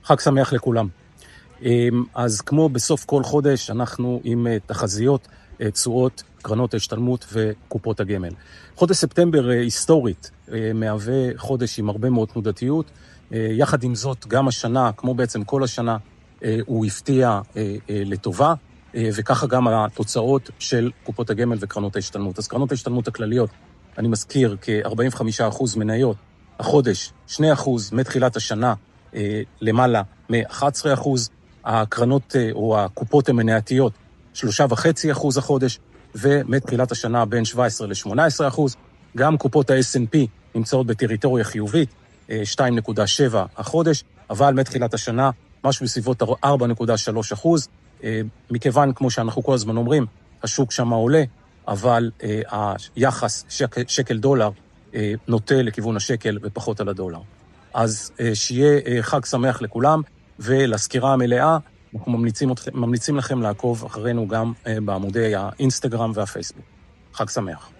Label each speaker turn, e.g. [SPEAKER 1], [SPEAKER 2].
[SPEAKER 1] חג שמח לכולם. אז כמו בסוף כל חודש, אנחנו עם תחזיות, תשואות, קרנות ההשתלמות וקופות הגמל. חודש ספטמבר היסטורית מהווה חודש עם הרבה מאוד תנודתיות. יחד עם זאת, גם השנה, כמו בעצם כל השנה, הוא הפתיע לטובה, וככה גם התוצאות של קופות הגמל וקרנות ההשתלמות. אז קרנות ההשתלמות הכלליות, אני מזכיר, כ-45% מניות, החודש 2% מתחילת השנה, למעלה מ-11%, הקרנות או הקופות המנייתיות 3.5% החודש, ומתחילת השנה בין 17 ל-18%. גם קופות ה-S&P נמצאות בטריטוריה חיובית, 2.7 החודש, אבל מתחילת השנה משהו בסביבות 4.3%, מכיוון, כמו שאנחנו כל הזמן אומרים, השוק שם עולה, אבל היחס שקל דולר נוטה לכיוון השקל ופחות על הדולר. אז שיהיה חג שמח לכולם, ולסקירה המלאה אנחנו ממליצים לכם לעקוב אחרינו גם בעמודי האינסטגרם והפייסבוק. חג שמח.